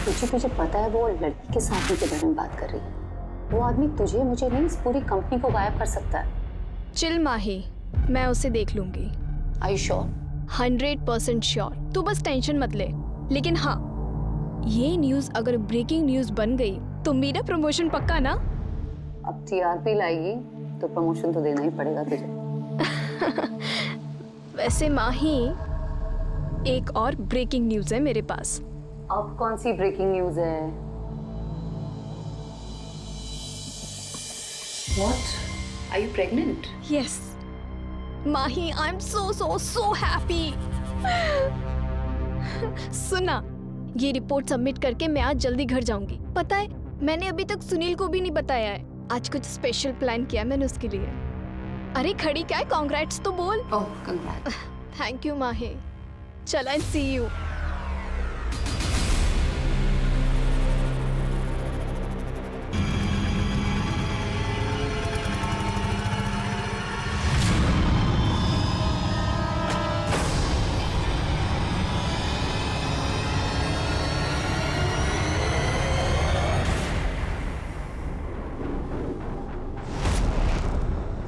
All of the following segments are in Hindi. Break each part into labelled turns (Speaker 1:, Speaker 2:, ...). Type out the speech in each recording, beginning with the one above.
Speaker 1: तुझे पता है वो लड़की के साथी के बारे में बात कर रही है। वो आदमी तुझे मुझे नहीं इस पूरी कंपनी को गायब कर सकता है।
Speaker 2: चिल माही, मैं उसे देख लूंगी।
Speaker 1: Are you sure?
Speaker 2: 100% श्योर। तू बस टेंशन मत ले। लेकिन हाँ, ये न्यूज़ अगर ब्रेकिंग न्यूज़ बन गई तो मेरा प्रमोशन पक्का ना?
Speaker 1: अब टीआरपी लाएगी तो प्रमोशन तो देना ही पड़ेगा तुझे।
Speaker 2: वैसे माही, एक और ब्रेकिंग न्यूज़ है मेरे पास।
Speaker 1: अब कौन सी ब्रेकिंग न्यूज है? What? Are you pregnant?
Speaker 2: Yes Mahi, I am so happy. सुना, ये रिपोर्ट सबमिट करके मैं आज जल्दी घर जाऊंगी। पता है, मैंने अभी तक सुनील को भी नहीं बताया है। आज कुछ स्पेशल प्लान किया मैंने उसके लिए। अरे खड़ी क्या है, कांग्रेट्स तो बोल।
Speaker 1: Oh, congrats.
Speaker 2: थैंक यू माही। चल, आई सी यू।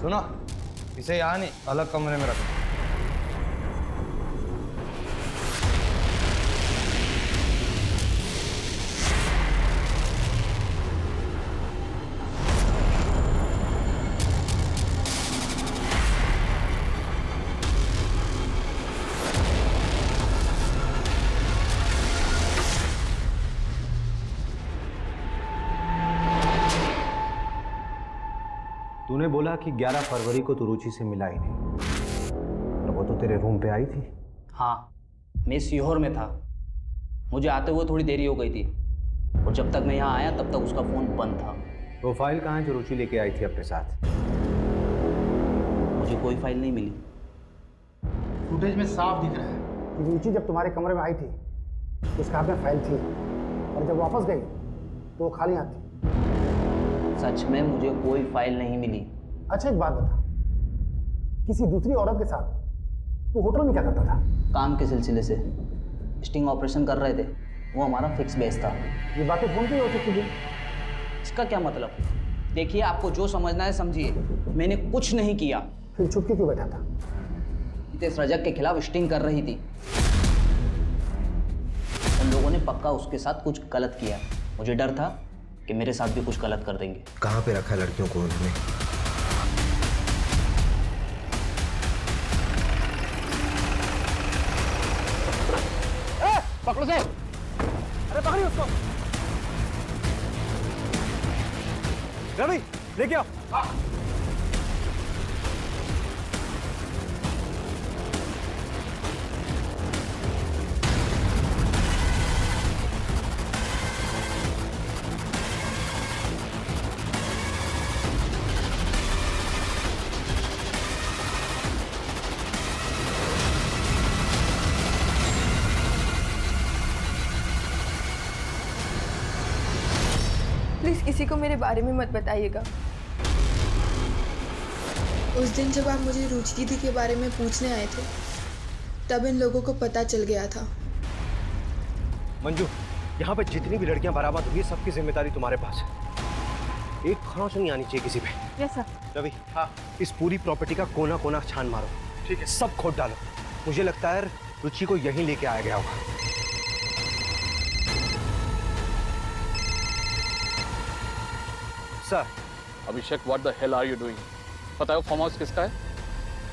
Speaker 3: सुनो, इसे यहाँ नहीं, अलग कमरे में रखो। तूने बोला कि 11 फरवरी को तू रुचि से मिला ही नहीं, और वो तो तेरे रूम पे आई थी।
Speaker 4: हाँ, मैं सीहोर में था। मुझे आते हुए थोड़ी देरी हो गई थी, और जब तक मैं यहाँ आया तब तक उसका फ़ोन बंद था।
Speaker 3: वो फाइल कहाँ है जो रुचि लेके आई थी अपने साथ?
Speaker 4: मुझे कोई फाइल नहीं मिली।
Speaker 5: फुटेज में साफ दिख रहा है कि रुचि जब तुम्हारे कमरे में आई थी तो उसके हाथ में फाइल थी, और जब वापस गई तो वो खाली हाथ थी।
Speaker 4: सच में मुझे कोई फाइल नहीं मिली।
Speaker 5: अच्छा एक बात बता, किसी दूसरी औरत के साथ तू होटल में क्या करता था?
Speaker 4: काम के सिलसिले से स्टिंग ऑपरेशन कर रहे थे, वो हमारा फिक्स बेस था।
Speaker 5: ये बातें फोन पे ही हो सकती थी।
Speaker 4: इसका क्या मतलब? देखिए, आपको जो समझना है समझिए, मैंने कुछ नहीं किया।
Speaker 5: फिर छुप के क्यों बैठा था?
Speaker 4: नितेश रजक के खिलाफ स्टिंग कर रही थी। उन लोगों ने पक्का उसके साथ कुछ गलत किया। मुझे डर था कि मेरे साथ भी कुछ गलत कर देंगे।
Speaker 3: कहाँ पे रखा लड़कियों को उन्होंने?
Speaker 5: पकड़ो से! अरे पकड़िए उसको!
Speaker 3: रवि, लेके आओ।
Speaker 6: प्लीज किसी को मेरे बारे में मत बताइएगा।
Speaker 7: उस दिन जब आप मुझे रुचि दीदी के बारे में पूछने आए थे, तब इन लोगों को पता चल गया था।
Speaker 3: मंजू, यहाँ पे जितनी भी लड़कियां बरामद हुई है, सबकी जिम्मेदारी तुम्हारे पास है। एक खरोंच नहीं आनी चाहिए किसी पे।
Speaker 6: Yes sir.
Speaker 3: रवि, हाँ, इस पूरी प्रॉपर्टी का कोना कोना छान मारो। ठीक है, सब खोद डालो। मुझे लगता है रुचि को यहीं लेके आया गया होगा। Sir,
Speaker 8: Abhishek, what the hell are you doing? पता है वो फार्म हाउस किसका है?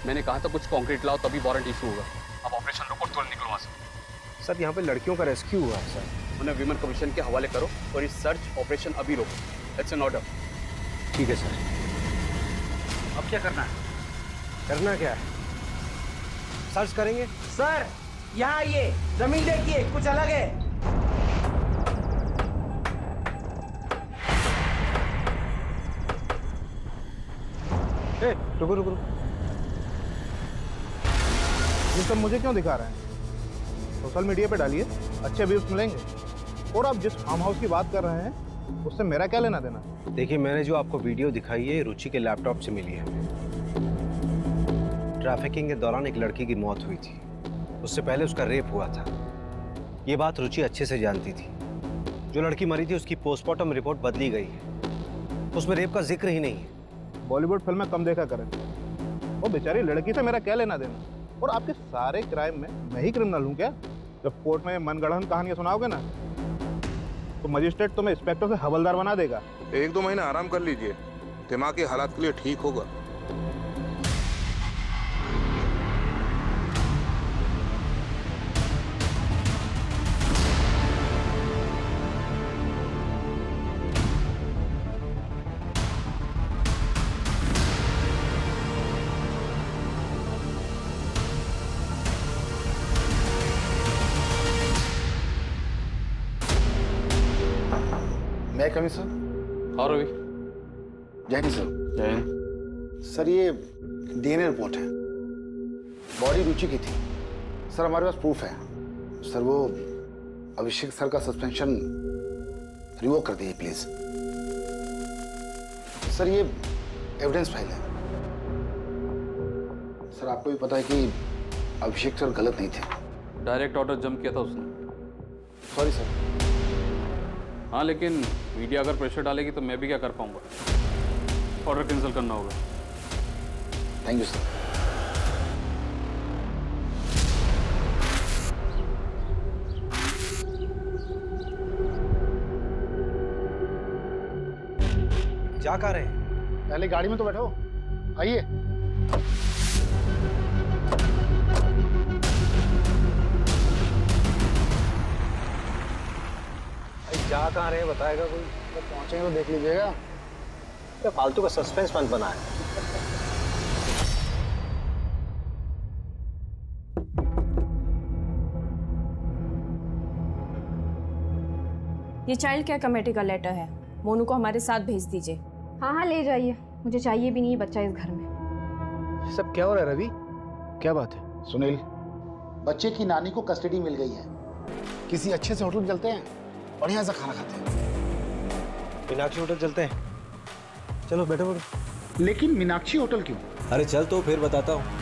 Speaker 8: मैंने कहा था कुछ कंक्रीट लाओ तभी वारंट इशू होगा। अब ऑपरेशन रोको, तुरंत निकलो वहाँ से।
Speaker 3: सर यहाँ पे लड़कियों का रेस्क्यू हुआ है सर।
Speaker 8: उन्हें विमेन कमीशन के हवाले करो और इस सर्च ऑपरेशन अभी रोको। That's an order.
Speaker 3: ठीक है सर।
Speaker 5: अब क्या करना है?
Speaker 3: करना क्या है? सर्च करेंगे।
Speaker 5: सर, यहाँ आइए, जमीन देखिए, कुछ अलग है।
Speaker 3: रुको रुको रुको।
Speaker 5: ये सब मुझे क्यों दिखा रहे हैं? सोशल मीडिया पे डालिए, अच्छे व्यूज मिलेंगे। और आप जिस फार्म हाउस की बात कर रहे हैं उससे मेरा क्या लेना देना?
Speaker 3: देखिए, मैंने जो आपको वीडियो दिखाई है रुचि के लैपटॉप से मिली है। ट्रैफिकिंग के दौरान एक लड़की की मौत हुई थी, उससे पहले उसका रेप हुआ था। ये बात रुचि अच्छे से जानती थी। जो लड़की मरी थी उसकी पोस्टमार्टम रिपोर्ट बदली गई है, उसमें रेप का जिक्र ही नहीं है।
Speaker 5: बॉलीवुड फिल्में कम देखा करें, वो बेचारी लड़की से मेरा क्या लेना देना। और आपके सारे क्राइम में मैं ही क्रिमिनल हूँ क्या? जब कोर्ट में मनगढ़ंत कहानियां सुनाओगे ना तो मजिस्ट्रेट तुम्हें इंस्पेक्टर से हवलदार बना देगा।
Speaker 9: 1-2 महीने आराम कर लीजिए, दिमागी हालात के लिए ठीक होगा।
Speaker 10: मैं कमी सर?
Speaker 8: हाँ रवि।
Speaker 10: जय हिंद सर।
Speaker 8: जय हिंद।
Speaker 10: सर ये डीएनए रिपोर्ट है, बॉडी रुचि की थी सर, हमारे पास प्रूफ है सर। वो अभिषेक सर का सस्पेंशन रिवोक कर दीजिए प्लीज सर। ये एविडेंस फाइल है सर, आपको भी पता है कि अभिषेक सर गलत नहीं थे।
Speaker 8: डायरेक्ट ऑर्डर जम किया था उसने।
Speaker 10: Sorry sir.
Speaker 8: हाँ लेकिन मीडिया अगर प्रेशर डालेगी तो मैं भी क्या कर पाऊंगा, ऑर्डर कैंसिल करना होगा।
Speaker 10: Thank you sir.
Speaker 3: जा कहाँ रहे हैं?
Speaker 10: पहले गाड़ी में तो बैठो, आइए।
Speaker 3: जा कहाँ रहे हैं बताएगा कोई?
Speaker 10: तो पहुंचेंगे तो देख लीजिएगा।
Speaker 3: क्या फालतू का सस्पेंस मत बना है।
Speaker 11: ये चाइल्ड केयर कमेटी का लेटर है, मोनू को हमारे साथ भेज दीजिए।
Speaker 2: हाँ हाँ ले जाइए, मुझे चाहिए भी नहीं बच्चा इस घर में।
Speaker 5: ये सब क्या हो रहा है रवि? क्या बात है?
Speaker 10: सुनील, बच्चे की नानी को कस्टडी मिल गई है, किसी अच्छे से होटल में चलते हैं, बढ़िया सा खाना खाते हैं।
Speaker 3: मीनाक्षी होटल चलते हैं, चलो बैठो बैठो।
Speaker 10: लेकिन मीनाक्षी होटल क्यों?
Speaker 12: अरे चल तो फिर बताता हूँ।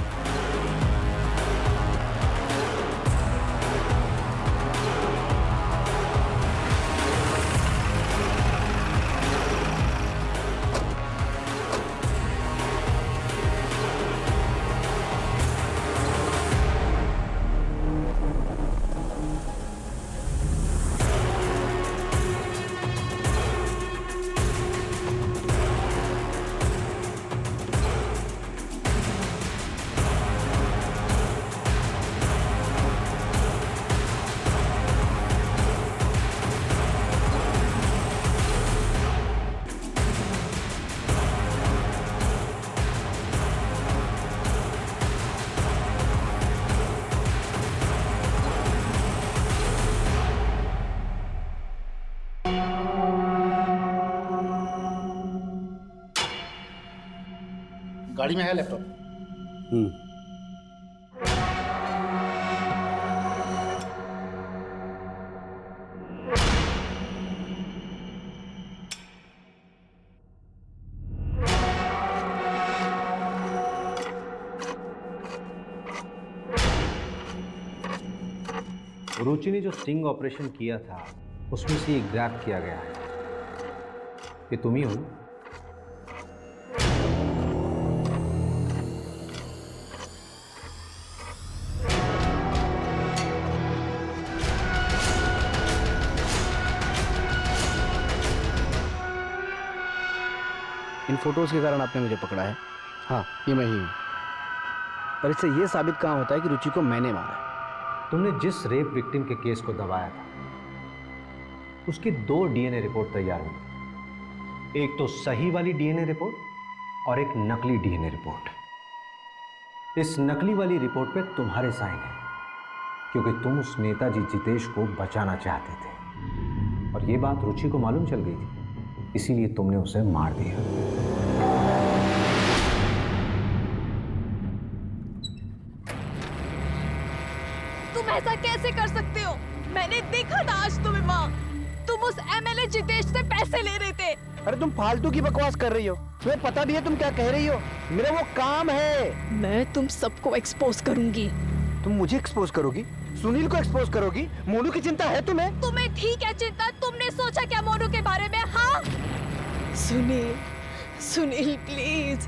Speaker 10: गाड़ी में है लैपटॉप।
Speaker 3: रुचि ने जो स्टिंग ऑपरेशन किया था उसमें से ये ग्रैब किया गया है। ये तुम ही हो ना?
Speaker 13: इन फोटोज के कारण आपने मुझे पकड़ा है। हाँ, ये मैं ही हूँ। पर इससे ये साबित कहाँ होता है कि रुचि को मैंने मारा है।
Speaker 3: तुमने जिस रेप विक्टिम के केस को दबाया था उसकी 2 डीएनए रिपोर्ट तैयार हुई, एक तो सही वाली डीएनए रिपोर्ट और एक नकली डीएनए रिपोर्ट। इस नकली वाली रिपोर्ट पे तुम्हारे साइन है क्योंकि तुम उस नेताजी जितेश को बचाना चाहते थे और ये बात रुचि को मालूम चल गई थी, इसीलिए तुमने उसे मार दिया।
Speaker 2: तुम ऐसा कैसे कर सकते हो? मैंने देखा था आज तुम्हें माँ, तुम उस एमएलए जितेश से पैसे ले रहे थे।
Speaker 13: अरे तुम फालतू की बकवास कर रही हो, तुम्हें पता भी है तुम क्या कह रही हो? मेरा वो काम है।
Speaker 2: मैं तुम सबको एक्सपोज करूंगी।
Speaker 13: तुम मुझे एक्सपोज करोगी? सुनील को एक्सपोज करोगी? मोनू की चिंता है तुम्हें?
Speaker 2: तुम्हें ठीक है चिंता, तुमने सोचा क्या मोनू के बारे में? हाँ सुनील, सुनील प्लीज,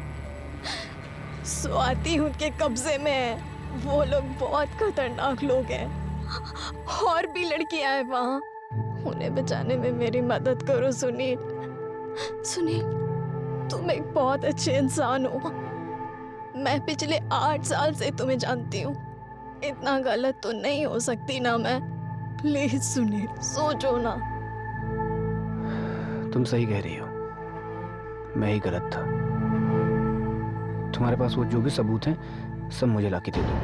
Speaker 2: स्वाति उनके कब्जे में है। वो लोग बहुत खतरनाक लोग हैं, और भी लड़कियां हैं वहां। उन्हें बचाने में मेरी मदद करो सुनील। सुनील, तुम एक बहुत अच्छे इंसान हो। मैं पिछले 8 साल से तुम्हें जानती हूँ। इतना गलत तो नहीं हो सकती ना मैं। प्लीज सुनील, सोचो ना।
Speaker 13: तुम सही कह रही हो, मैं ही गलत था। तुम्हारे पास वो जो भी सबूत हैं सब मुझे लाके दे दो।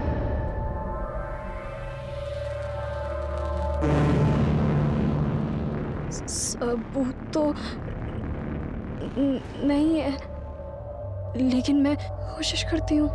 Speaker 2: सबूत तो नहीं है, लेकिन मैं कोशिश करती हूँ।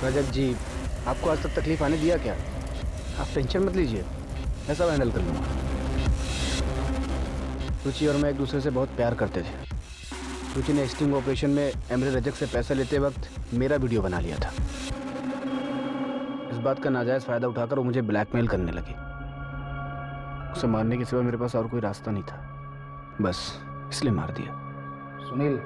Speaker 13: रजत जी, आपको आज तक तकलीफ आने दिया क्या? आप टेंशन मत लीजिए, मैं सब हैंडल कर लूँगा। रुचि और मैं एक दूसरे से बहुत प्यार करते थे। रुचि ने स्टिंग ऑपरेशन में एमरे रजक से पैसे लेते वक्त मेरा वीडियो बना लिया था। इस बात का नाजायज़ फ़ायदा उठाकर वो मुझे ब्लैकमेल करने लगी। उसे मारने के सिवा मेरे पास और कोई रास्ता नहीं था, बस इसलिए मार दिया।
Speaker 10: सुनील,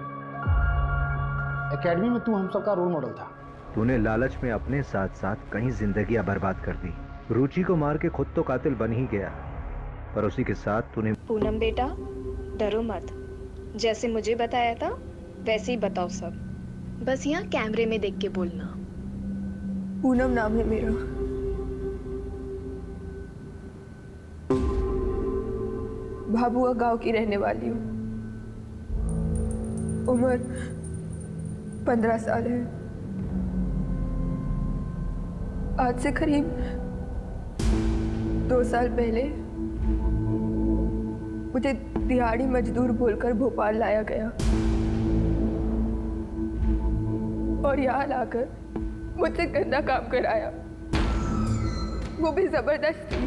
Speaker 10: एकेडमी में तू हम सबका रोल मॉडल था।
Speaker 3: तूने लालच में अपने साथ साथ कई जिंदगियां बर्बाद कर दी। रुचि को मार के खुद तो कातिल बन ही गया, पर उसी के साथ तूने।
Speaker 11: पूनम बेटा, डरो मत। जैसे मुझे बताया था वैसे ही बताओ सब। बस यहाँ कैमरे में देख के बोलना।
Speaker 6: पूनम नाम है मेरा। भाभुआ गांव की रहने वाली हूँ। उम्र 15 साल है। आज से करीब 2 साल पहले मुझे दिहाड़ी मजदूर बोलकर भोपाल लाया गया और यहाँ लाकर मुझसे गंदा काम कराया, वो भी जबरदस्ती।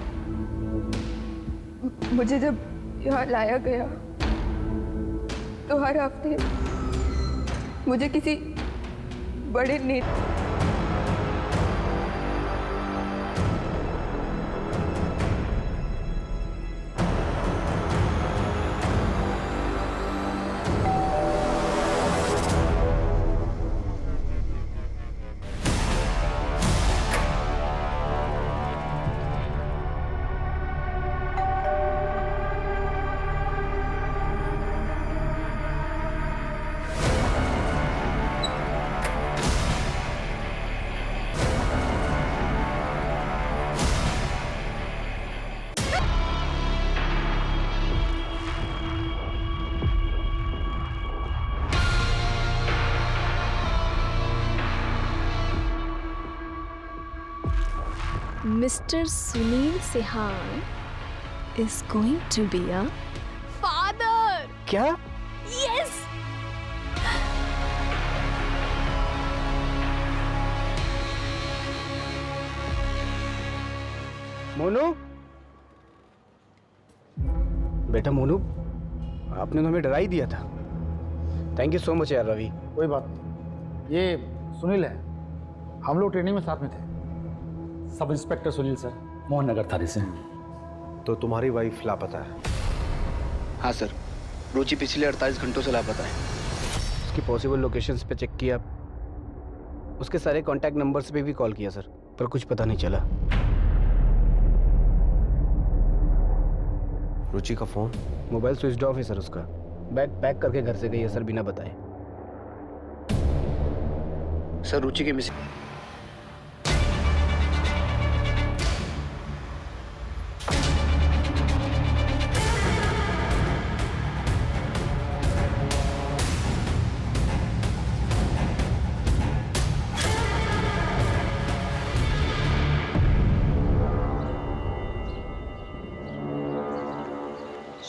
Speaker 6: मुझे जब यहाँ लाया गया तो हर हफ्ते मुझे किसी बड़े नेता
Speaker 2: Mr. Sunil Sehan is going to be a father.
Speaker 13: क्या?
Speaker 2: Yes.
Speaker 13: मोनू, बेटा मोनू, आपने तो हमें डरा ही दिया था। थैंक यू सो मच यार रवि।
Speaker 10: कोई बात नहीं, ये सुनील है, हम लोग ट्रेनिंग में साथ में थे।
Speaker 14: Sub inspector Sunil sir, Mohan Nagar थाने से।
Speaker 3: तो तुम्हारी वाइफ लापता है?
Speaker 13: हाँ सर, रुचि पिछले 48 घंटों से लापता है। उसकी पॉसिबल लोकेशंस पे चेक किया, उसके सारे कांटेक्ट नंबर्स पे भी कॉल किया सर, पर कुछ पता नहीं चला।
Speaker 3: रुचि का फोन?
Speaker 13: मोबाइल स्विच ऑफ है सर उसका। बैग पैक करके घर से गई है सर, बिना बताए। सर रुचि की मिसिंग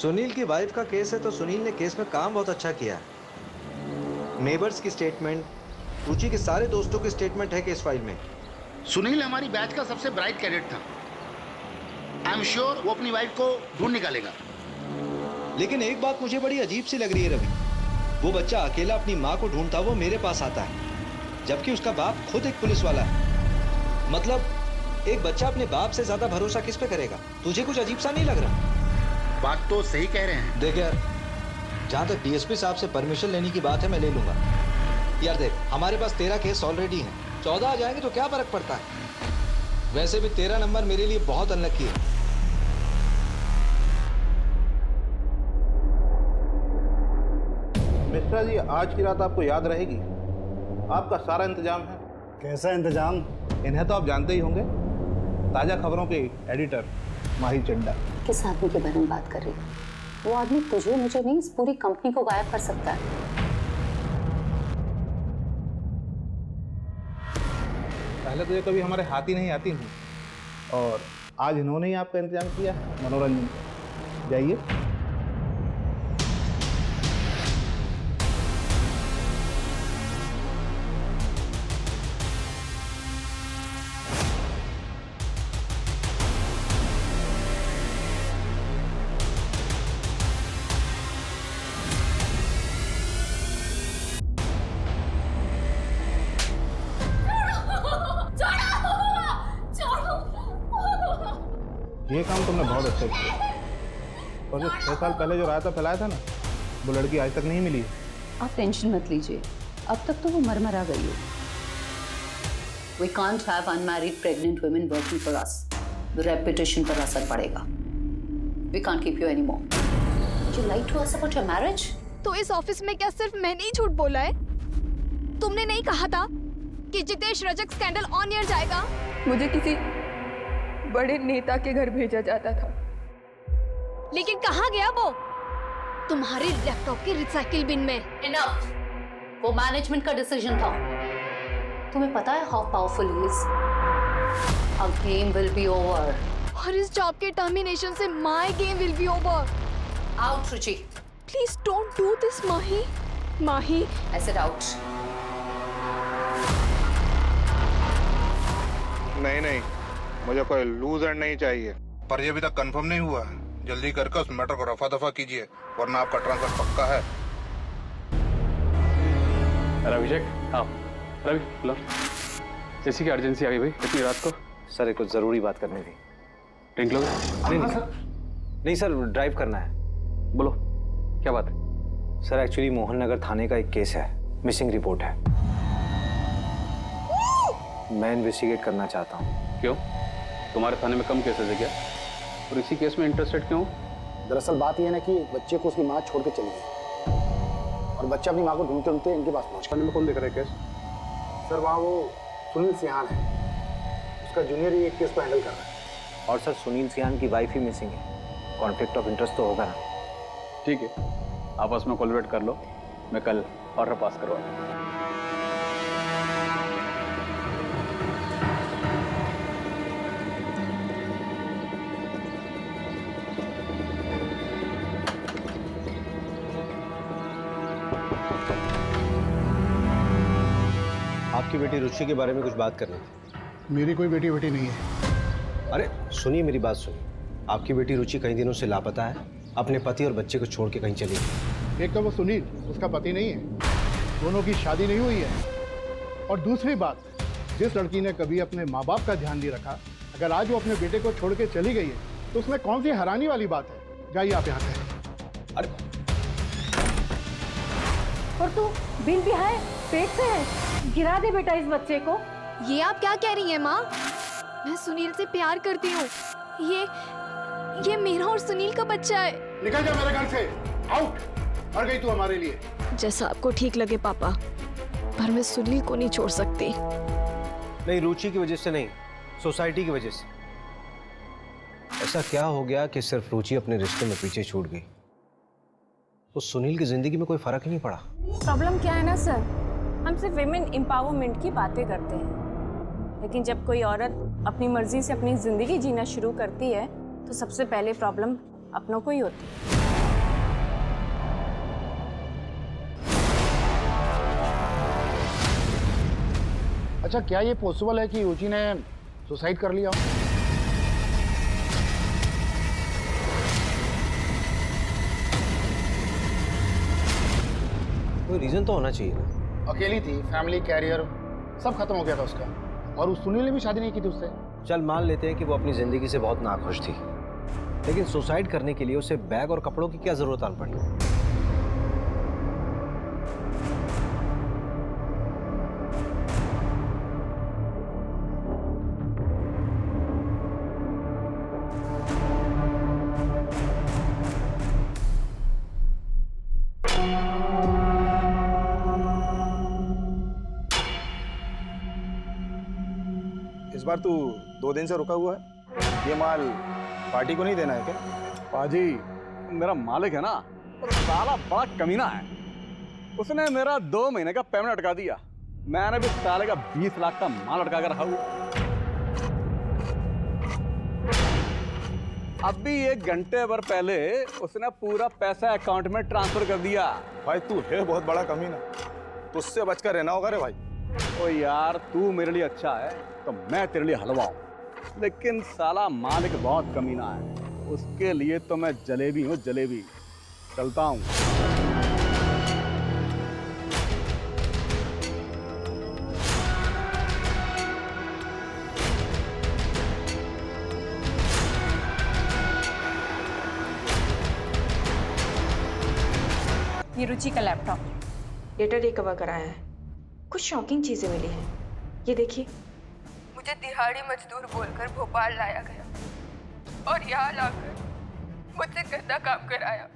Speaker 12: सुनील की वाइफ का केस है तो सुनील ने केस में काम बहुत अच्छा किया है। नेबर्स की स्टेटमेंट, रुचि के सारे दोस्तों की स्टेटमेंट है केस फाइल में।
Speaker 10: सुनील हमारी बैच का सबसे ब्राइट कैडेट था। आई एम श्योर वो अपनी वाइफ को ढूंढ निकालेगा।
Speaker 12: लेकिन एक बात मुझे बड़ी अजीब सी लग रही है रवि, वो बच्चा अकेला अपनी माँ को ढूंढता वो मेरे पास आता है, जबकि उसका बाप खुद एक पुलिस वाला है। मतलब एक बच्चा अपने बाप से ज्यादा भरोसा किस पे करेगा? तुझे कुछ अजीब सा नहीं लग रहा?
Speaker 10: बात तो सही कह रहे हैं।
Speaker 12: देख यार, जहाँ तक डीएसपी साहब से परमिशन लेने की बात है मैं ले लूंगा। यार देख, हमारे पास 13 केस ऑलरेडी हैं, 14 आ जाएंगे तो क्या फर्क पड़ता है? वैसे भी 13 नंबर मेरे लिए बहुत अनलकी है।
Speaker 5: मिश्रा जी, आज की रात आपको याद रहेगी। आपका सारा इंतजाम है।
Speaker 15: कैसा इंतजाम?
Speaker 5: इन्हें तो आप जानते ही होंगे, ताजा खबरों के एडिटर माही चड्डा।
Speaker 1: किस आदमी के बारे में बात कर रही है? वो आदमी तुझे मुझे नहीं, इस पूरी कंपनी को गायब कर सकता है।
Speaker 5: पहले तो ये कभी हमारे हाथ ही नहीं आती हूँ, और आज इन्होंने ही आपका इंतजाम किया है मनोरंजन। जाइए। ये काम तुमने बहुत अच्छा किया। और जो 6 साल पहले जो रायता फैलाया था ना, वो लड़की आज तक नहीं मिली है।
Speaker 1: आप टेंशन मत लीजिए, अब तक तो वो मर गई हो। We can't have unmarried pregnant women working for us. The reputation पर असर पड़ेगा। We can't keep you anymore. You lied to us about your marriage?
Speaker 2: तो इस ऑफिस में क्या सिर्फ मैंने ही झूठ बोला है? तुमने नहीं कहा था कि Jitesh Rajak scandal on air जाएगा?
Speaker 6: मुझे किसी बड़े नेता के घर भेजा जाता था।
Speaker 2: लेकिन कहाँ गया वो? तुम्हारे लैपटॉप के रिसाइकिल बिन में।
Speaker 1: Enough. वो मैनेजमेंट का डिसीजन था। तुम्हें पता है how powerful he is? Our game will be over.
Speaker 2: और इस जॉब के टर्मिनेशन से my game will be over.
Speaker 1: Out, Ruchi.
Speaker 2: Please don't do this, Mahi. Mahi.
Speaker 1: I said out.
Speaker 5: नहीं, मुझे कोई लूजर नहीं चाहिए। पर ये अभी तक कंफर्म नहीं हुआ है। जल्दी करके उस मैटर को रफा दफा कीजिए, वरना आपका ट्रांसफर पक्का है।
Speaker 8: अभिषेक, हाँ रवि, लो। जैसी की अर्जेंसी आ गई भाई इतनी रात को।
Speaker 3: सर एक कुछ ज़रूरी बात करनी थी।
Speaker 8: ड्रिंक लोगे?
Speaker 3: नहीं सर, ड्राइव करना है।
Speaker 8: बोलो, क्या बात है?
Speaker 3: सर एक्चुअली मोहन नगर थाने का एक केस है, मिसिंग रिपोर्ट है। मैं इन्वेस्टिगेट करना चाहता हूँ।
Speaker 8: क्यों? तुम्हारे थाने में कम केसेस है क्या? और इसी केस में इंटरेस्टेड क्यों?
Speaker 13: दरअसल बात यह है ना कि बच्चे को उसकी माँ छोड़ के चली गई, और बच्चा अपनी माँ को ढूंढते ढूंढते इनके पास पहुँच।
Speaker 5: थाने में कौन देख रहा है केस?
Speaker 13: सर वहाँ वो सुनील सियान है, उसका जूनियर ही एक केस को हैंडल कर रहा है।
Speaker 3: और सर सुनील सियान की वाइफ ही मिसिंग है, कॉन्फ्लिक्ट ऑफ इंटरेस्ट तो होगा ना?
Speaker 8: ठीक है, आपस में कोलैबोरेट कर लो, मैं कल ऑर्डर पास करवाऊँ।
Speaker 3: आपकी बेटी रुचि के बारे में कुछ बात करनी थी।
Speaker 15: मेरी कोई बेटी नहीं है।
Speaker 3: अरे सुनिए, मेरी बात सुनिए। आपकी बेटी रुचि कई दिनों से लापता है, अपने पति और बच्चे को छोड़ के कहीं चली गई।
Speaker 15: एक तो वो सुनील उसका पति नहीं है, दोनों की शादी नहीं हुई है। और दूसरी बात, जिस लड़की ने कभी अपने माँ बाप का ध्यान नहीं रखा, अगर आज वो अपने बेटे को छोड़ के चली गई है तो उसमें कौन सी हैरानी वाली बात है? जाइए आप यहाँ से।
Speaker 3: अरे
Speaker 16: और तू बिन भी है, पेट से है, गिरा दे बेटा इस बच्चे को।
Speaker 2: ये आप क्या कह रही हैं माँ? मैं सुनील से प्यार करती हूँ। ये मेरा और सुनील का बच्चा है।
Speaker 15: निकल जा मेरे घर से, आउट। मर गई तू हमारे लिए।
Speaker 2: जैसा आपको ठीक लगे पापा, पर मैं सुनील को नहीं छोड़ सकती।
Speaker 3: नहीं, रुचि की वजह से नहीं, सोसाइटी की वजह से। ऐसा क्या हो गया कि सिर्फ रुचि अपने रिश्ते में पीछे छूट गई? तो सुनील की जिंदगी में कोई फर्क ही नहीं पड़ा।
Speaker 16: प्रॉब्लम क्या है ना सर, हम सिर्फ विमेन एम्पावरमेंट की बातें करते हैं, लेकिन जब कोई औरत अपनी मर्जी से अपनी जिंदगी जीना शुरू करती है तो सबसे पहले प्रॉब्लम अपनों को ही होती है।
Speaker 15: अच्छा, क्या ये पॉसिबल है कि रुचि ने सुसाइड कर लिया हो?
Speaker 3: कोई रीजन तो होना चाहिए ना।
Speaker 15: अकेली थी, फैमिली, कैरियर सब खत्म हो गया था उसका, और उस सुनील ने भी शादी नहीं की थी उससे।
Speaker 3: चल मान लेते हैं कि वो अपनी जिंदगी से बहुत नाखुश थी, लेकिन सुसाइड करने के लिए उसे बैग और कपड़ों की क्या जरूरत आन पड़ी?
Speaker 5: इस बार तू 2 दिन से रुका हुआ है, ये माल पार्टी को नहीं देना है क्या?
Speaker 8: पाजी, मेरा मालिक है ना, वो साला बड़ा कमीना है। उसने मेरा 2 महीने का पेमेंट अटका दिया। मैंने भी साले का 20 लाख का माल अटका कर रखा हुआ। अभी 1 घंटे भर पहले उसने पूरा पैसा अकाउंट में ट्रांसफर कर दिया।
Speaker 5: भाई तू है बहुत बड़ा कमीना, तुझसे बचकर रहना होगा रे भाई।
Speaker 8: ओ यार, तू मेरे लिए अच्छा है तो मैं तेरे लिए हलवा हूं, लेकिन साला मालिक बहुत कमीना है। उसके लिए तो मैं जलेबी हूँ, जलेबी। चलता हूँ।
Speaker 16: ये रुचि का लैपटॉप,
Speaker 11: डेटा रिकवर कराया है। कुछ शॉकिंग चीजें मिली हैं, ये देखिए।
Speaker 6: मुझे दिहाड़ी मजदूर बोलकर भोपाल लाया गया और यहाँ लाकर मुझसे गंदा काम कराया,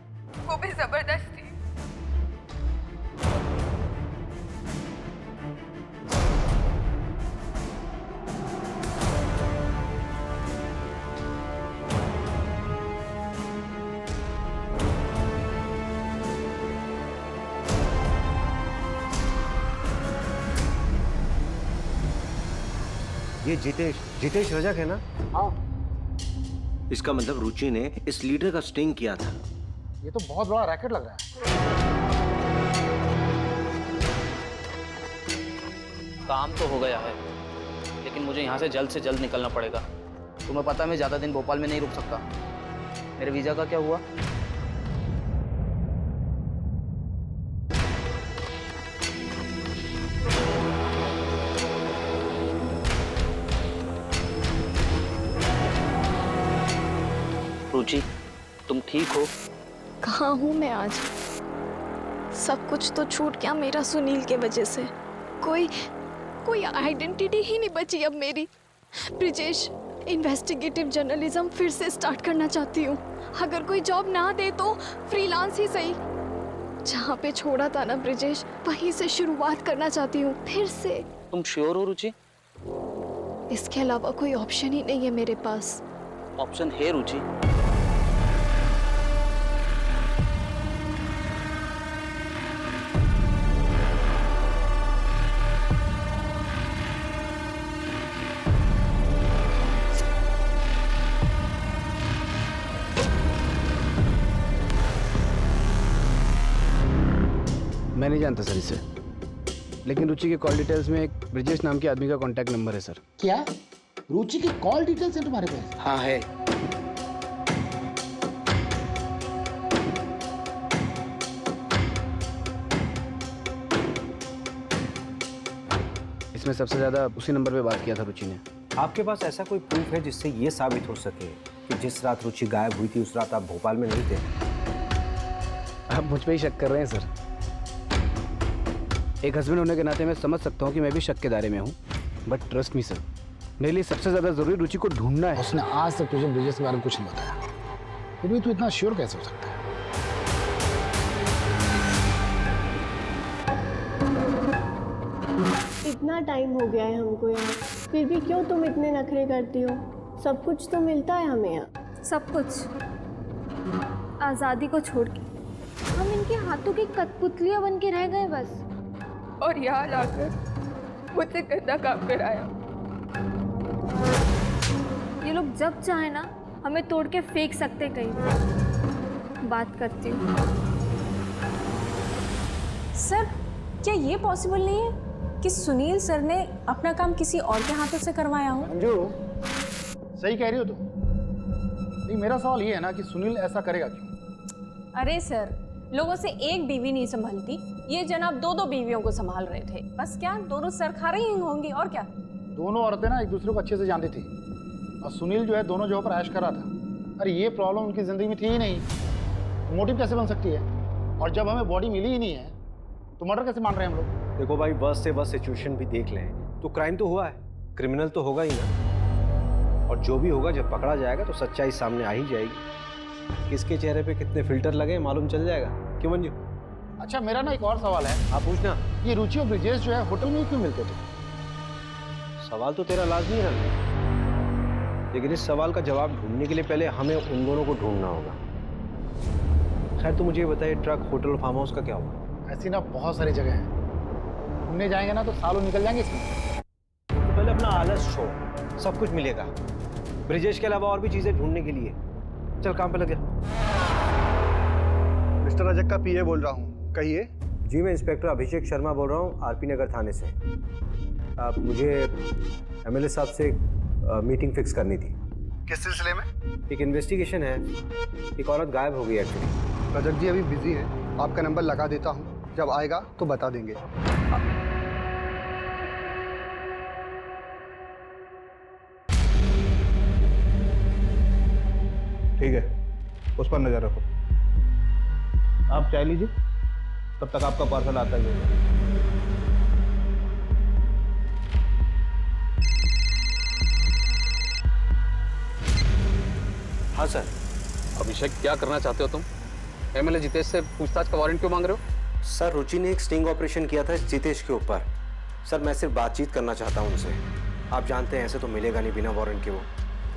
Speaker 6: वो भी जबरदस्ती।
Speaker 3: ये जितेश रजक है ना?
Speaker 15: हाँ।
Speaker 3: इसका मतलब रुचि ने इस लीडर का स्टिंग किया था।
Speaker 15: ये तो बहुत बड़ा रैकेट लग रहा है।
Speaker 4: काम तो हो गया है, लेकिन मुझे यहाँ से जल्द निकलना पड़ेगा। तुम्हें पता है मैं ज़्यादा दिन भोपाल में नहीं रुक सकता। मेरे वीज़ा का क्या हुआ? रुचि, तुम ठीक हो?
Speaker 2: कहाँ हूँ मैं आज? सब कुछ तो छूट गया मेरा सुनील के वजह से। कोई आइडेंटिटी ही नहीं बची अब मेरी। ब्रिजेश, इन्वेस्टिगेटिव जर्नलिज्म फिर से स्टार्ट करना चाहती हूँ। अगर कोई जॉब ना दे तो फ्रीलांस ही सही। जहाँ पे छोड़ा था ना ब्रिजेश, वहीं से शुरुआत करना चाहती हूँ फिर से।
Speaker 4: तुम श्योर हो रुचि?
Speaker 2: इसके अलावा कोई ऑप्शन ही नहीं है मेरे पास।
Speaker 4: ऑप्शन है रुचि।
Speaker 13: मैं नहीं जानता सर इसे, लेकिन रुचि के कॉल डिटेल्स में एक ब्रिजेश नाम के आदमी का कॉन्टैक्ट नंबर है सर।
Speaker 15: क्या? रुचि की कॉल डिटेल्स है तुम्हारे पास?
Speaker 4: हाँ है।
Speaker 13: इसमें सबसे ज्यादा उसी नंबर पे बात किया था रुचि ने।
Speaker 3: आपके पास ऐसा कोई प्रूफ है जिससे ये साबित हो सके कि जिस रात रुचि गायब हुई थी उस रात आप भोपाल में नहीं थे?
Speaker 13: आप मुझ पे ही शक कर रहे हैं सर। एक हस्बैंड होने के नाते मैं समझ सकता हूँ कि मैं भी शक के दायरे में हूँ, बट ट्रस्ट मी सर, मेरे लिए सबसे ज्यादा जरूरी रुचि को ढूंढना है।
Speaker 15: उसने आज तक तुझे ब्रिजेश के बारे में कुछ नहीं बताया, फिर भी तू इतना श्योर कैसे हो सकता है?
Speaker 17: इतना टाइम हो गया है हमको यहाँ, फिर भी क्यों तुम इतने नखरे करती हो? सब कुछ तो मिलता है हमें यहाँ।
Speaker 18: सब कुछ आज़ादी को छोड़ के हम इनके हाथों की कठपुतलियां बन के रह गए बस।
Speaker 6: और यहाँ लाकर मुझसे गंदा काम कराया।
Speaker 18: ये लोग जब चाहे ना हमें तोड़ के फेंक सकते कहीं। बात करती हूँ।
Speaker 16: सर, क्या ये पॉसिबल नहीं है? कि सुनील सर ने अपना काम किसी और के हाथों से करवाया हो।
Speaker 15: अंजू, सही कह रही हो तुम। नहीं, मेरा सवाल ये है ना कि सुनील ऐसा करेगा क्यों?
Speaker 16: अरे सर, लोगों से एक बीवी नहीं संभलती, ये जनाब 2-2 बीवियों को संभाल रहे थे। बस क्या दोनों सर खा रही होंगी और क्या।
Speaker 15: दोनों औरतें ना एक दूसरे को अच्छे से जानती थी और सुनील जो है दोनों जगह पर ऐश कर रहा था। अरे ये प्रॉब्लम उनकी ज़िंदगी में थी ही नहीं, मोटिव कैसे बन सकती है? और जब हमें बॉडी मिली ही नहीं है तो मर्डर कैसे मान रहे हैं हम लोग?
Speaker 3: देखो भाई, वर्स्ट से वर्स्ट सिचुएशन भी देख लें तो क्राइम तो हुआ है, क्रिमिनल तो होगा ही ना। और जो भी होगा जब पकड़ा जाएगा तो सच्चाई सामने आ ही जाएगी। किसके चेहरे पे कितने फिल्टर लगे मालूम चल जाएगा। क्यों मंजू?
Speaker 15: अच्छा, मेरा ना एक और सवाल है।
Speaker 3: आप पूछना।
Speaker 15: ये रुचि और ब्रिजेश जो है होटल में क्यों मिलते थे?
Speaker 3: सवाल तो तेरा लाजमी है, लेकिन इस सवाल का जवाब ढूंढने के लिए पहले हमें उन दोनों को ढूंढना होगा। खैर, तो मुझे ये बताइए, ट्रक, होटल और फार्म हाउस का क्या हुआ?
Speaker 15: ऐसी ना बहुत सारी जगह हैं, घूमने जाएंगे ना तो सालों निकल जाएंगे इसमें।
Speaker 3: तो पहले अपना आलस छोड़, सब कुछ मिलेगा। ब्रिजेश के अलावा और भी चीजें ढूंढने के लिए। चल काम पे लग जा।
Speaker 19: मिस्टर रजक का पीए बोल रहा हूँ, कहिए।
Speaker 3: जी, मैं इंस्पेक्टर अभिषेक शर्मा बोल रहा हूँ, आरपी नगर थाने से। आप मुझे एमएलए साहब से मीटिंग फिक्स करनी थी।
Speaker 19: किस सिलसिले में?
Speaker 3: एक इन्वेस्टिगेशन है, एक औरत गायब हो गई एक्चुअली।
Speaker 19: रजक जी अभी बिजी है, आपका नंबर लगा देता हूँ, जब आएगा तो बता देंगे।
Speaker 5: ठीक है, उस पर नजर रखो। आप चाय लीजिए, तब तक आपका पार्सल आता ही होगा।
Speaker 4: हाँ सर। अभिषेक, क्या करना चाहते हो तुम? एमएलए जितेश से पूछताछ का वारंट क्यों मांग रहे हो?
Speaker 3: सर, रुचि ने एक स्टिंग ऑपरेशन किया था जितेश के ऊपर। सर, मैं सिर्फ बातचीत करना चाहता हूँ उनसे। आप जानते हैं ऐसे तो मिलेगा नहीं बिना वारंट के। वो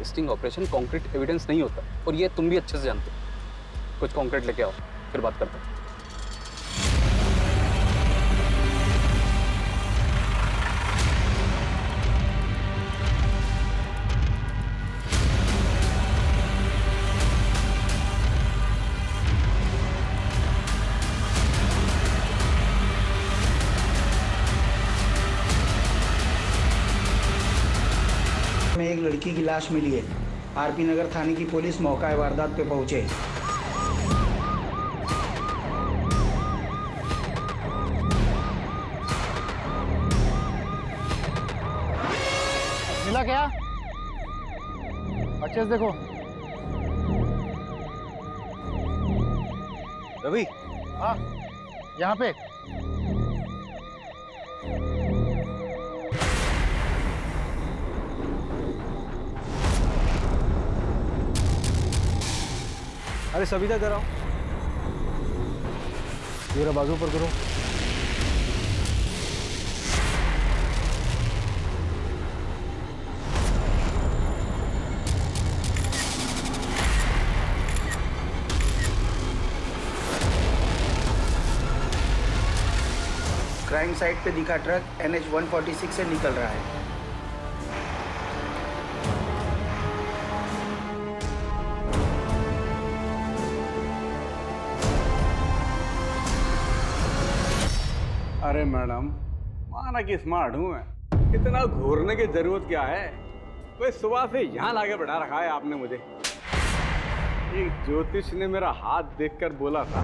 Speaker 4: स्टिंग ऑपरेशन कॉन्क्रीट एविडेंस नहीं होता, और ये तुम भी अच्छे से जानते हो। कुछ कॉन्क्रीट लेके आओ, फिर बात करते हैं।
Speaker 20: में एक लड़की की लाश मिली है। आरपी नगर थाने की पुलिस मौका वारदात पे पहुंचे।
Speaker 15: मिला क्या? अच्छे से देखो।
Speaker 3: रवि।
Speaker 15: हाँ, यहाँ पे।
Speaker 3: अरे सविता, इधर आओ। मेरा बाजू पर करो।
Speaker 20: क्राइम साइट पे दिखा ट्रक NH 146 से निकल रहा है।
Speaker 8: अरे मैडम, माना कि स्मार्ट हूँ मैं, इतना घूरने की जरूरत क्या है? कोई सुबह से यहाँ लाके बैठा रखा है आपने मुझे। एक ज्योतिष ने मेरा हाथ देखकर बोला था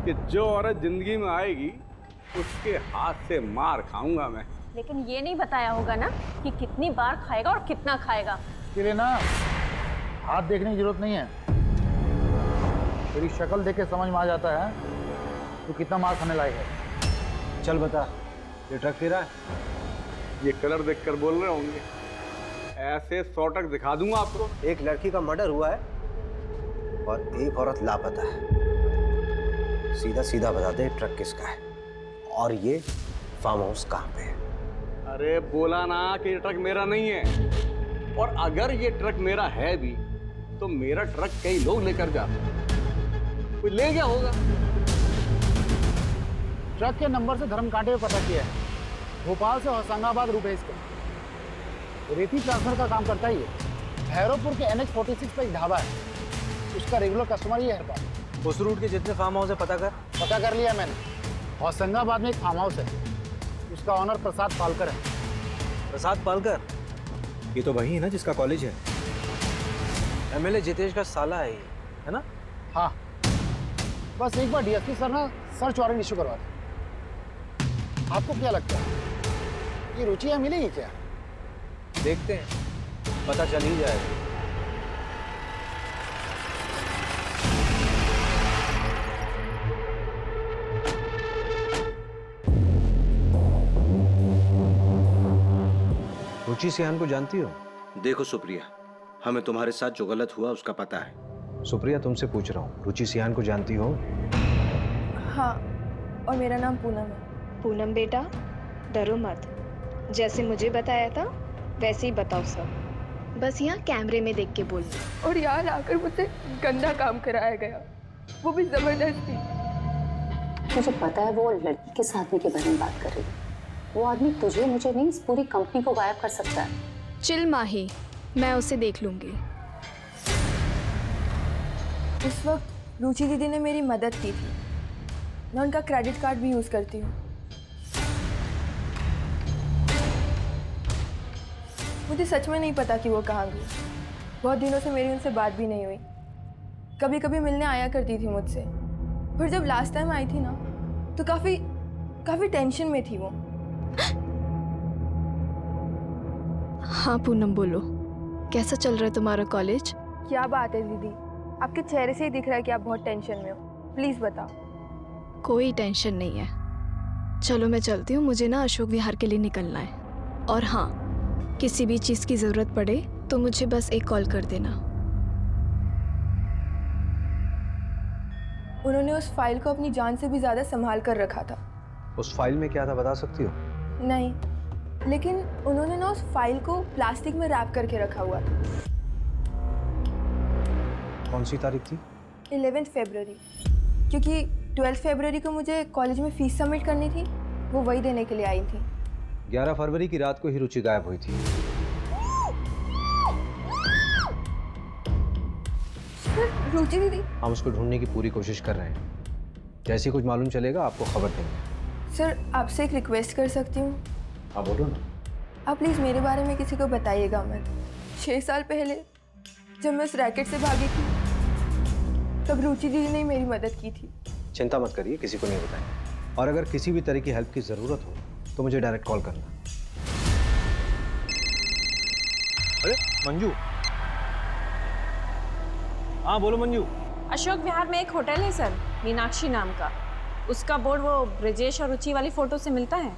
Speaker 8: कि जो औरत जिंदगी में आएगी उसके हाथ से मार खाऊंगा मैं।
Speaker 16: लेकिन ये नहीं बताया होगा ना कि कितनी बार खाएगा और कितना खाएगा।
Speaker 15: इसलिए ना हाथ देखने की जरूरत नहीं है, तेरी शक्ल देख के समझ में आ जाता है तू कितना मार खाने लायक है।
Speaker 3: चल बता, ये ट्रक तेरा है?
Speaker 8: ये कलर देखकर बोल रहे होंगे, ऐसे 100 ट्रक दिखा दूंगा आपको।
Speaker 3: एक लड़की का मर्डर हुआ है और एक औरत लापता है। सीधा सीधा बता दे ट्रक किसका है और ये फार्म हाउस कहाँ पे है?
Speaker 8: अरे बोला ना कि ये ट्रक मेरा नहीं है, और अगर ये ट्रक मेरा है भी तो मेरा ट्रक कई लोग लेकर जाते, कोई ले गया होगा।
Speaker 15: ट्रक के नंबर से धर्म कांटे में पता किया है, भोपाल से होशंगाबाद रूट है इसका। रेती ट्रांसफर का काम करता ही है। भैरवपुर के NH 46 पे एक ढाबा है, उसका रेगुलर कस्टमर ही है हर बार।
Speaker 3: उस रूट के जितने फार्म हाउस है पता कर
Speaker 15: लिया मैंने। होशंगाबाद में एक फार्म हाउस है, उसका ऑनर प्रसाद पालकर है।
Speaker 3: प्रसाद पालकर? ये तो वही है ना जिसका कॉलेज है। एमएलए जितेश का साला है ये, है ना?
Speaker 15: हाँ, बस एक बार डीएसपी सर ना सर्च वारंट इशू करवा दें। आपको क्या लगता है ये रुचि यहाँ मिलेगी क्या?
Speaker 3: देखते हैं, पता चल ही जाएगा। रुचि सियान को जानती हो?
Speaker 12: देखो सुप्रिया, हमें तुम्हारे साथ जो गलत हुआ उसका पता है।
Speaker 3: सुप्रिया, तुमसे पूछ रहा हूँ, रुचि सियान को जानती हो?
Speaker 6: हाँ, और मेरा नाम पूनम है।
Speaker 11: पूनम बेटा, डरो मत। जैसे मुझे बताया था वैसे ही बताओ सब। बस यहाँ कैमरे में देख के बोल।
Speaker 6: और यहाँ लाकर मुझसे गंदा काम कराया गया, वो भी जबरदस्ती।
Speaker 1: मुझे पता है वो लड़की के साथ के बारे में बात कर रही है। वो आदमी तुझे मुझे नहीं, इस पूरी कंपनी को गायब कर सकता है।
Speaker 2: चिल माही, मैं उसे देख लूंगी।
Speaker 6: उस वक्त रुचि दीदी ने मेरी मदद की थी। मैं उनका क्रेडिट कार्ड भी यूज करती हूँ। मुझे सच में नहीं पता कि वो कहाँ गई। बहुत दिनों से मेरी उनसे बात भी नहीं हुई। कभी कभी मिलने आया करती थी मुझसे, पर जब लास्ट टाइम आई थी ना तो काफी टेंशन में थी वो।
Speaker 2: हाँ पूनम, बोलो, कैसा चल रहा है तुम्हारा कॉलेज?
Speaker 6: क्या बात है दीदी, आपके चेहरे से ही दिख रहा है कि आप बहुत टेंशन में हो। प्लीज बताओ।
Speaker 2: कोई टेंशन नहीं है। चलो मैं चलती हूँ, मुझे ना अशोक विहार के लिए निकलना है। और हाँ, किसी भी चीज़ की ज़रूरत पड़े तो मुझे बस एक कॉल कर देना।
Speaker 6: उन्होंने उस फाइल को अपनी जान से भी ज़्यादा संभाल कर रखा था।
Speaker 3: उस फाइल में क्या था बता सकती हो?
Speaker 6: नहीं, लेकिन उन्होंने ना उस फाइल को प्लास्टिक में रैप करके रखा हुआ था।
Speaker 3: कौन सी तारीख थी?
Speaker 6: 11 फरवरी, क्योंकि 12 फरवरी को मुझे कॉलेज में फीस सबमिट करनी थी, वो वही देने के लिए आई थी।
Speaker 3: 11 फरवरी की रात को ही रुचि गायब हुई थी।
Speaker 6: रुचि दीदी?
Speaker 3: हम उसको ढूंढने की पूरी कोशिश कर रहे हैं। जैसे कुछ मालूम चलेगा आपको खबर देंगे।
Speaker 6: सर, आपसे एक रिक्वेस्ट कर सकती हूँ?
Speaker 3: हाँ बोलो ना।
Speaker 6: आप प्लीज़ मेरे बारे में किसी को बताइएगा मत। 6 साल पहले जब मैं उस रैकेट से भागी थी तब रुचि दीदी ने मेरी मदद की थी।
Speaker 3: चिंता मत करिए, किसी को नहीं बताएंगे। और अगर किसी भी तरह की हेल्प की ज़रूरत हो तो मुझे डायरेक्ट कॉल करना। अरे मंजू। हाँ बोलो मंजू।
Speaker 16: अशोक विहार में एक होटल है सर, मीनाक्षी नाम का। उसका बोर्ड वो ब्रिजेश और रुचि वाली फोटो से मिलता है।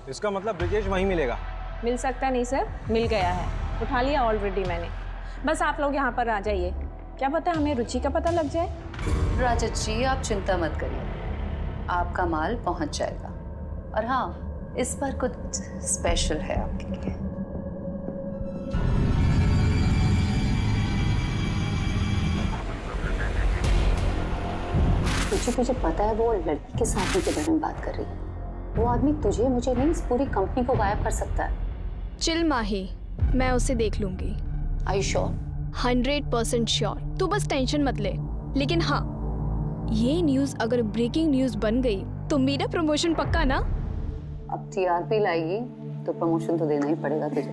Speaker 3: इसका मतलब ब्रिजेश वहीं मिलेगा?
Speaker 16: मिल सकता नहीं सर, मिल गया है, उठा लिया ऑलरेडी मैंने। बस आप लोग यहाँ पर आ जाइए, क्या पता हमें रुचि का पता लग जाए।
Speaker 1: राजत जी, आप चिंता मत करिए, आपका माल पहुंच जाएगा। और हाँ, इस बार कुछ स्पेशल है आपके लिए। तुझे पता है वो लड़की के साथ के बारे में बात कर रही है। वो आदमी तुझे मुझे नहीं, इस पूरी कंपनी को गायब कर सकता है।
Speaker 2: चिल माही, मैं उसे देख लूंगी।
Speaker 1: Are you sure?
Speaker 2: 100% श्योर। तू बस टेंशन मत ले। लेकिन हाँ, ये न्यूज़ अगर ब्रेकिंग न्यूज़ बन गई तो मेरा प्रमोशन पक्का ना?
Speaker 1: अब टीआरपी लाएगी तो प्रमोशन तो देना ही पड़ेगा तुझे।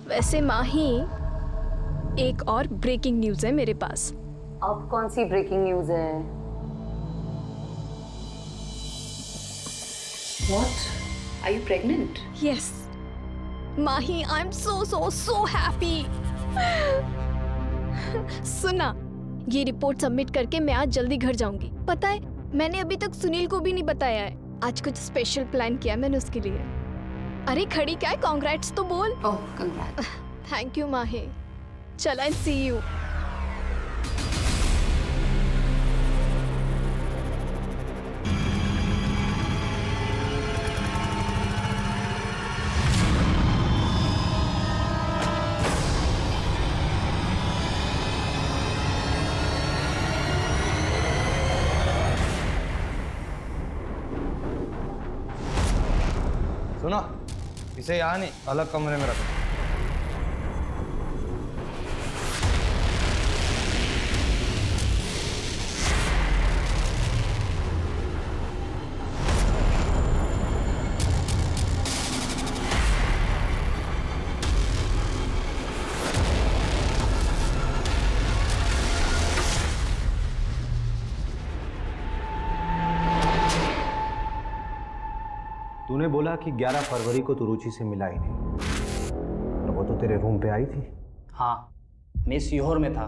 Speaker 2: वैसे माही, एक और ब्रेकिंग न्यूज़ है मेरे पास।
Speaker 1: अब कौन सी ब्रेकिंग न्यूज़ है? What? Are you pregnant?
Speaker 2: Yes. Mahi, I'm so happy. सुना, ये रिपोर्ट सबमिट करके मैं आज जल्दी घर जाऊंगी। पता है, मैंने अभी तक सुनील को भी नहीं बताया है। आज कुछ स्पेशल प्लान किया मैंने उसके लिए। अरे खड़ी क्या है, कांग्रेट्स तो बोल।
Speaker 1: ओह, कांग्रेट्स।
Speaker 2: थैंक यू माही। चल, आई सी यू।
Speaker 21: सुनो, इसे यहाँ नहीं, अलग कमरे में रखो।
Speaker 3: तूने बोला कि 11 फरवरी को तू रुचि से मिला ही नहीं, और वो तो तेरे रूम पे आई थी।
Speaker 4: हाँ, मैं सीहोर में था।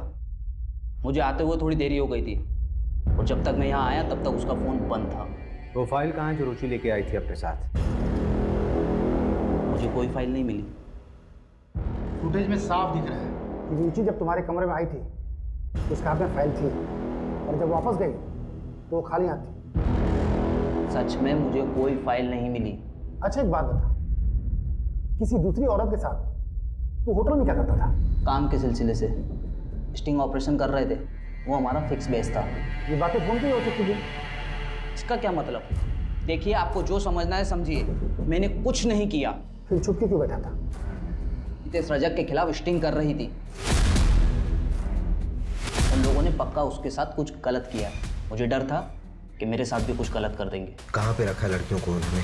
Speaker 4: मुझे आते हुए थोड़ी देरी हो गई थी, और जब तक मैं यहाँ आया तब तक उसका फ़ोन बंद था।
Speaker 3: वो फाइल कहाँ है जो रुचि लेके आई थी अपने साथ?
Speaker 4: मुझे कोई फाइल नहीं मिली।
Speaker 15: फुटेज में साफ दिख रहा है कि रुचि जब तुम्हारे कमरे में आई थी तो उसके हाथ में फाइल थी, और जब वापस गई तो वो खाली हाथ थी।
Speaker 4: सच में मुझे कोई फाइल नहीं मिली।
Speaker 15: अच्छा, एक बात बता, किसी दूसरी औरत के साथ तू होटल में क्या करता था?
Speaker 4: काम के सिलसिले से स्टिंग ऑपरेशन कर रहे थे, वो हमारा फिक्स बेस था।
Speaker 15: ये बातें फोन पे ही हो सकती थी।
Speaker 4: इसका क्या मतलब? देखिए, आपको जो समझना है समझिए, मैंने कुछ नहीं किया।
Speaker 15: फिर छुप के क्यों बैठा था?
Speaker 4: नितेश रजक के खिलाफ स्टिंग कर रही थी, उन लोगों ने पक्का उसके साथ कुछ गलत किया। मुझे डर था कि मेरे साथ भी कुछ गलत कर देंगे।
Speaker 7: कहाँ पे रखा लड़कियों को उन्होंने?